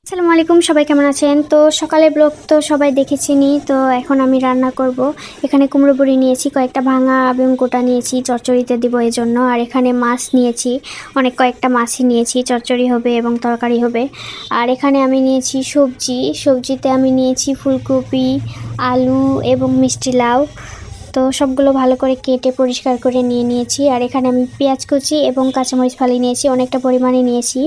আসসালামু আলাইকুম, সবাই কেমন আছেন? তো সকালের ব্লগ তো সবাই দেখেছেনই। তো এখন আমি রান্না করব। এখানে কুমড়ো বড়ি নিয়েছি, কয়েকটা ভাঙা এবং গোটা নিয়েছি, চচ্চড়িতে দিব এই জন্য। আর এখানে মাছ নিয়েছি, কয়েকটা মাছই নিয়েছি, চচ্চড়ি হবে এবং তরকারি হবে। আর এখানে আমি নিয়েছি সবজিতে আমি নিয়েছি ফুলকপি, আলু এবং মিষ্টি লাউ। তো সবগুলো ভালো করে কেটে পরিষ্কার করে নিয়েছি। আর এখানে আমি পেঁয়াজ কুচি এবং কাঁচামরিচ ফালি নিয়েছি, অনেকটা পরিমাণে নিয়েছি।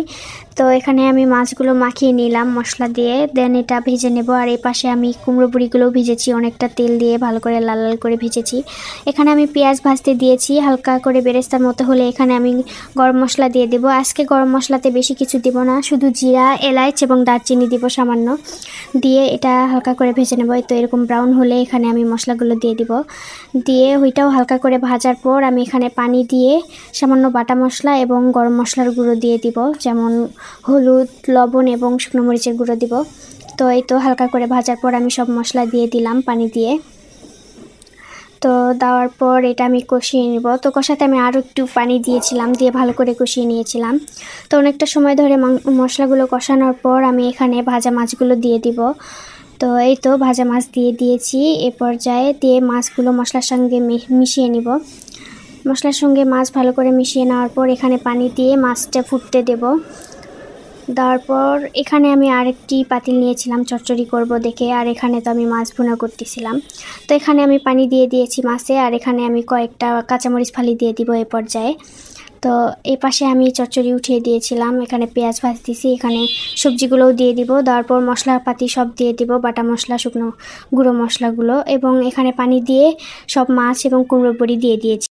তো এখানে আমি মাছগুলো মাখিয়ে নিলাম মশলা দিয়ে, দেন এটা ভেজে নেব। আর এই পাশে আমি কুমড়ো বড়িগুলোও ভেজেছি, অনেকটা তেল দিয়ে ভালো করে লাল লাল করে ভেজেছি। এখানে আমি পেঁয়াজ ভাজতে দিয়েছি, হালকা করে বেরেস্তার মতো হলে এখানে আমি গরম মশলা দিয়ে দেবো। আজকে গরম মশলাতে বেশি কিছু দিব না, শুধু জিরা, এলাচ এবং দারচিনি দিব সামান্য, দিয়ে এটা হালকা করে ভেজে নেব। তো এরকম ব্রাউন হলে এখানে আমি মশলাগুলো দিয়ে দিব, দিয়ে ওইটাও হালকা করে ভাজার পর আমি এখানে পানি দিয়ে সামান্য বাটা মশলা এবং গরম মশলার গুঁড়ো দিয়ে দিব, যেমন হলুদ, লবণ এবং শুকনো মরিচের গুঁড়ো দিব। তো এই তো হালকা করে ভাজার পর আমি সব মশলা দিয়ে দিলাম পানি দিয়ে। তো দেওয়ার পর এটা আমি কষিয়ে নিব। তো কষাতে আমি আরও একটু পানি দিয়েছিলাম, দিয়ে ভালো করে কষিয়ে নিয়েছিলাম। তো অনেকটা সময় ধরে মশলাগুলো কষানোর পর আমি এখানে ভাজা মাছগুলো দিয়ে দিব। তো এই তো ভাজা মাছ দিয়ে দিয়েছি। এ পর্যায়ে দিয়ে মাছগুলো মশলার সঙ্গে মিশিয়ে নিব। মশলার সঙ্গে মাছ ভালো করে মিশিয়ে নেওয়ার পর এখানে পানি দিয়ে মাছটা ফুটতে দেব। দেওয়ার পর এখানে আমি আরেকটি পাতিল নিয়েছিলাম চচ্চড়ি করব দেখে, আর এখানে তো আমি মাছ ভুনা করতেছিলাম। তো এখানে আমি পানি দিয়ে দিয়েছি মাছে, আর এখানে আমি কয়েকটা কাঁচামরিচ ফালি দিয়ে দিব এই পর্যায়ে। তো এই পাশে আমি চচ্চড়ি উঠিয়ে দিয়েছিলাম, এখানে পেঁয়াজ ভাজতেছি, এখানে সবজিগুলোও দিয়ে দিব। দেওয়ার পর মশলাপাতি সব দিয়ে দিব, বাটা মশলা, শুকনো গুঁড়ো মশলাগুলো, এবং এখানে পানি দিয়ে সব মাছ এবং কুমড়ো বড়ি দিয়ে দিয়েছি।